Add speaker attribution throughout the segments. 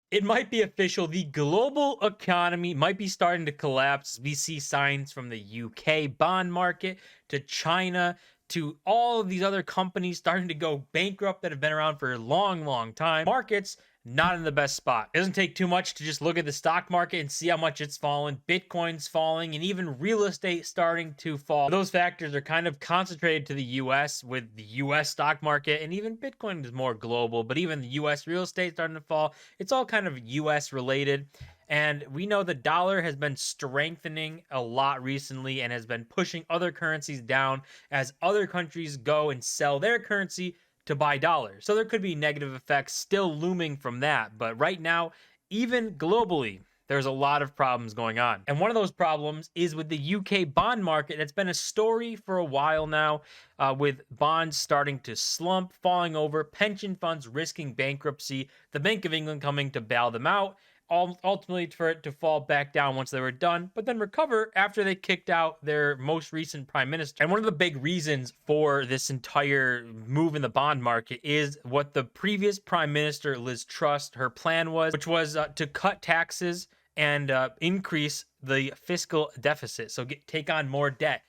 Speaker 1: It might be official. The global economy might be starting to collapse. We see signs from the UK bond market to China to all of these other companies starting to go bankrupt that have been around for a long, long time. Markets not in the best spot. It doesn't take too much to just look at the stock market and see how much it's fallen. Bitcoin's falling, and even real estate starting to fall. Those factors are kind of concentrated to the US, with the US stock market, and even Bitcoin is more global, but even the US real estate starting to fall. It's all kind of US related. And we know the dollar has been strengthening a lot recently and has been pushing other currencies down as other countries go and sell their currency to buy dollars. So there could be negative effects still looming from that. But right now, even globally, there's a lot of problems going on. And one of those problems is with the UK bond market. That's been a story for a while now, with bonds starting to slump, falling over, pension funds risking bankruptcy, the Bank of England coming to bail them out, ultimately for it to fall back down once they were done, but then recover after they kicked out their most recent prime minister. And one of the big reasons for this entire move in the bond market is what the previous prime minister, Liz Truss, her plan was, which was to cut taxes and increase the fiscal deficit. So take on more debt.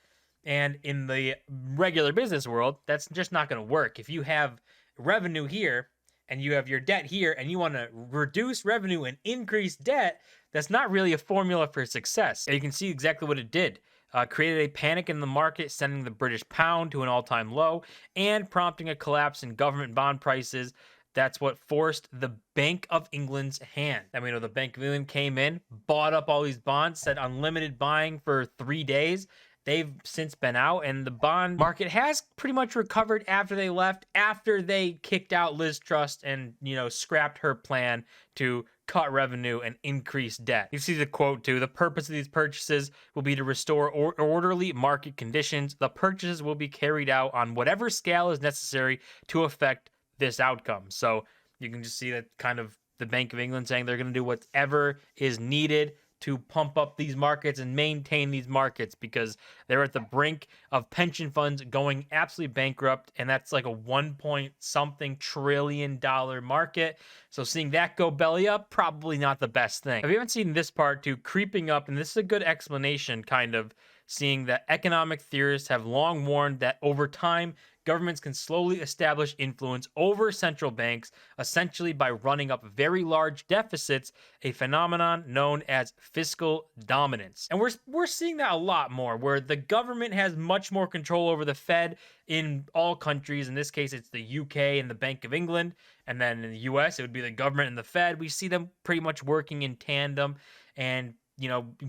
Speaker 1: And in the regular business world, that's just not going to work. If you have revenue here and you have your debt here and you want to reduce revenue and increase debt, that's not really a formula for success. And you can see exactly what it did. Created a panic in the market, sending the British pound to an all-time low and prompting a collapse in government bond prices. That's what forced the Bank of England's hand. And we know the Bank of England came in, bought up all these bonds, said unlimited buying for 3 days. They've since been out, and the bond market has pretty much recovered after they left, after they kicked out Liz Truss and, scrapped her plan to cut revenue and increase debt. You see the quote too: the purpose of these purchases will be to restore orderly market conditions. The purchases will be carried out on whatever scale is necessary to affect this outcome. So you can just see that kind of the Bank of England saying they're going to do whatever is needed to pump up these markets and maintain these markets, because they're at the brink of pension funds going absolutely bankrupt, and that's like a 1 point something trillion-dollar market. So seeing that go belly up, probably not the best thing. If you haven't seen this part too, creeping up, and this is a good explanation, kind of seeing that economic theorists have long warned that over time, governments can slowly establish influence over central banks, essentially by running up very large deficits, a phenomenon known as fiscal dominance. And we're seeing that a lot more, where the government has much more control over the Fed in all countries. In this case, it's the UK and the Bank of England. And then in the US, it would be the government and the Fed. We see them pretty much working in tandem, and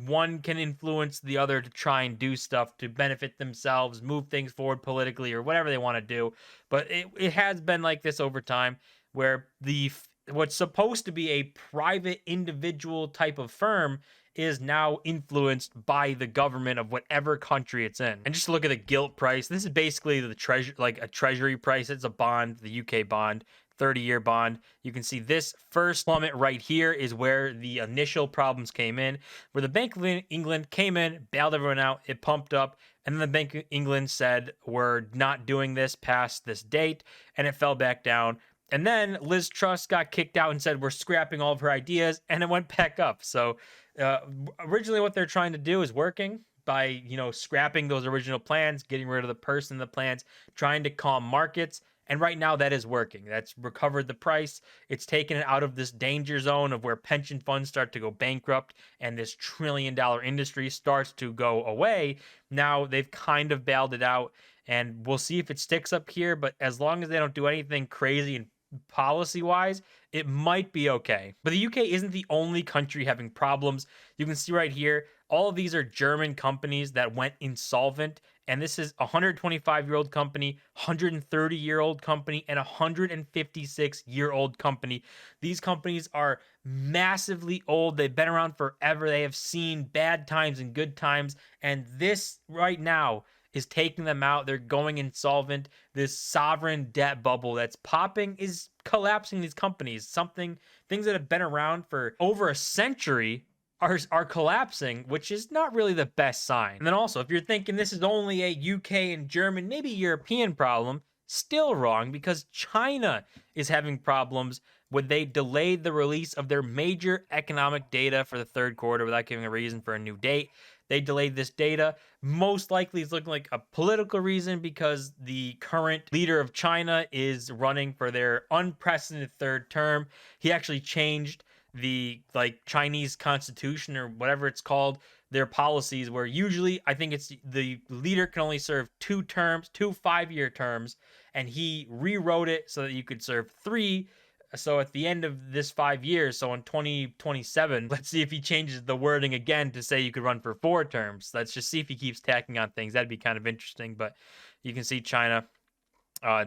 Speaker 1: one can influence the other to try and do stuff to benefit themselves, move things forward politically or whatever they want to do. But it has been like this over time, where what's supposed to be a private individual type of firm is now influenced by the government of whatever country it's in. And just look at the gilt price. This is basically the treasury, like a treasury price. It's a bond, the UK bond, 30-year bond. You can see this first plummet right here is where the initial problems came in, where the Bank of England came in, bailed everyone out, it pumped up, and then the Bank of England said, we're not doing this past this date, and it fell back down. And then Liz Truss got kicked out and said, we're scrapping all of her ideas, and it went back up. So originally what they're trying to do is working by, scrapping those original plans, getting rid of the person in the plans, trying to calm markets. And right now that is working. That's recovered the price. It's taken it out of this danger zone of where pension funds start to go bankrupt and this trillion-dollar industry starts to go away. Now they've kind of bailed it out, and we'll see if it sticks up here. But as long as they don't do anything crazy and policy-wise, it might be okay. But the UK isn't the only country having problems. You can see right here, all of these are German companies that went insolvent. And this is a 125-year-old company, 130-year-old company, and a 156-year-old company. These companies are massively old. They've been around forever. They have seen bad times and good times. And this right now is taking them out. They're going insolvent. This sovereign debt bubble that's popping is collapsing these companies. Things that have been around for over a century are collapsing, which is not really the best sign. And then also, if you're thinking this is only a UK and German, maybe European problem, still wrong, because China is having problems would they delay the release of their major economic data for the third quarter without giving a reason for a new date. They delayed this data. Most likely, it's looking like a political reason because the current leader of China is running for their unprecedented third term. He actually changed the Chinese constitution or whatever it's called, their policies, where usually I think it's the leader can only serve 2 terms, 2 5-year terms, and he rewrote it so that you could serve 3. So at the end of this 5 years, so in 2027, let's see if he changes the wording again to say you could run for 4 terms. Let's just see if he keeps tacking on things. That'd be kind of interesting. But you can see China,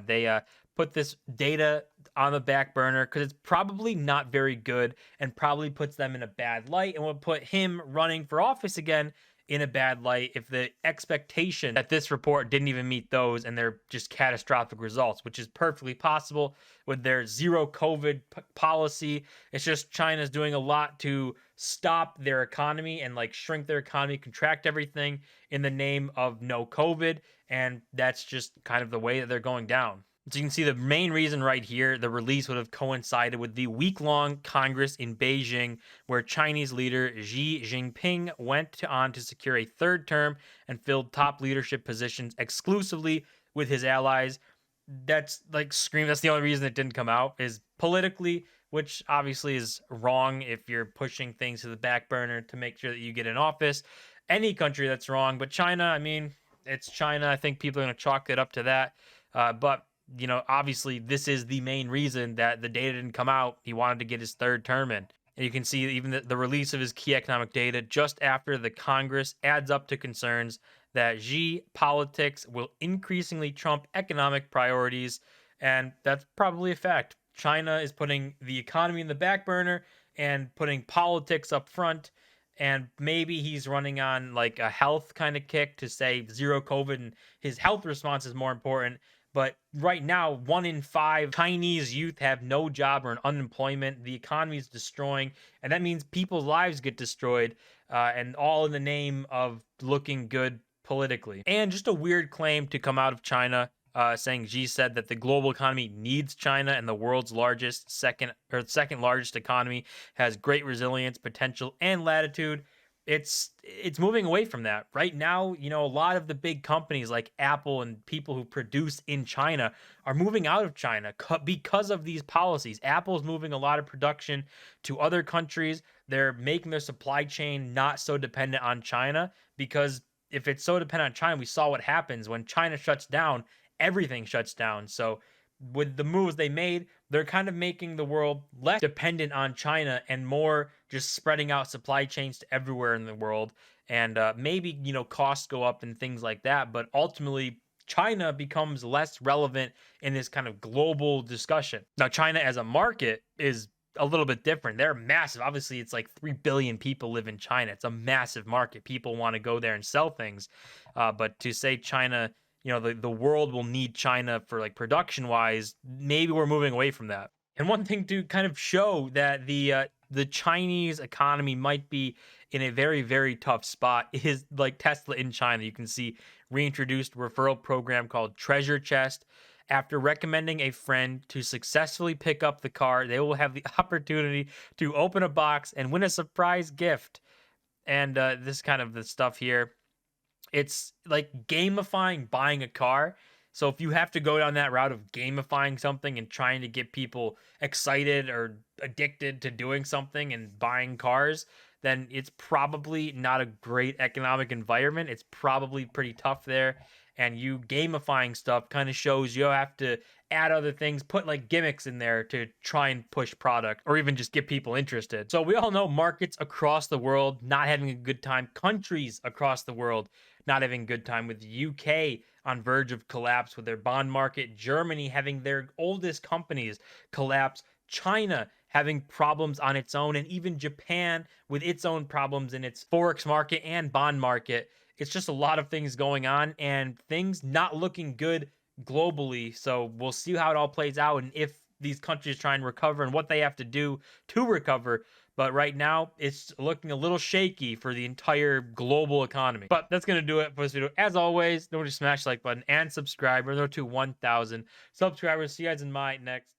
Speaker 1: they put this data on the back burner because it's probably not very good and probably puts them in a bad light and will put him running for office again in a bad light if the expectation that this report didn't even meet those and they're just catastrophic results, which is perfectly possible with their zero COVID policy. It's just China's doing a lot to stop their economy and shrink their economy, contract everything in the name of no COVID. And that's just kind of the way that they're going down. So you can see the main reason right here, the release would have coincided with the week-long Congress in Beijing, where Chinese leader Xi Jinping went on to secure a third term and filled top leadership positions exclusively with his allies. That's that's the only reason it didn't come out, is politically, which obviously is wrong if you're pushing things to the back burner to make sure that you get in office. Any country that's wrong, but China, I mean, it's China. I think people are going to chalk it up to that. But obviously this is the main reason that the data didn't come out. He wanted to get his third term in. And you can see even the release of his key economic data just after the Congress adds up to concerns that Xi politics will increasingly trump economic priorities. And that's probably a fact. China is putting the economy in the back burner and putting politics up front. And maybe he's running on a health kind of kick to say zero COVID and his health response is more important. But right now, 1 in 5 Chinese youth have no job or an unemployment. The economy is destroying, and that means people's lives get destroyed, and all in the name of looking good politically. And just a weird claim to come out of China, saying Xi said that the global economy needs China, and the world's second largest economy has great resilience, potential, and latitude. It's moving away from that right now. A lot of the big companies like Apple and people who produce in China are moving out of China because of these policies. Apple's moving a lot of production to other countries. They're making their supply chain not so dependent on China, because if it's so dependent on China, we saw what happens when China shuts down, everything shuts down. So with the moves they made, they're kind of making the world less dependent on China and more just spreading out supply chains to everywhere in the world. And maybe, costs go up and things like that. But ultimately, China becomes less relevant in this kind of global discussion. Now, China as a market is a little bit different. They're massive. Obviously, it's 3 billion people live in China. It's a massive market. People want to go there and sell things. But to say China, the world will need China for production wise, maybe we're moving away from that. And one thing to kind of show that the Chinese economy might be in a very, very tough spot is Tesla in China. You can see reintroduced referral program called Treasure Chest. After recommending a friend to successfully pick up the car, they will have the opportunity to open a box and win a surprise gift. And this kind of the stuff here, it's gamifying buying a car. So if you have to go down that route of gamifying something and trying to get people excited or addicted to doing something and buying cars, then it's probably not a great economic environment. It's probably pretty tough there. And you gamifying stuff kind of shows you have to add other things, put gimmicks in there to try and push product or even just get people interested. So we all know markets across the world not having a good time, countries across the world not having a good time, with the UK on verge of collapse with their bond market, Germany having their oldest companies collapse, China having problems on its own, and even Japan with its own problems in its forex market and bond market. It's just a lot of things going on and things not looking good globally. So we'll see how it all plays out and if these countries try and recover and what they have to do to recover. But right now, it's looking a little shaky for the entire global economy. But that's going to do it for this video. As always, don't forget to smash the like button and subscribe. We're to 1,000 subscribers. See you guys in my next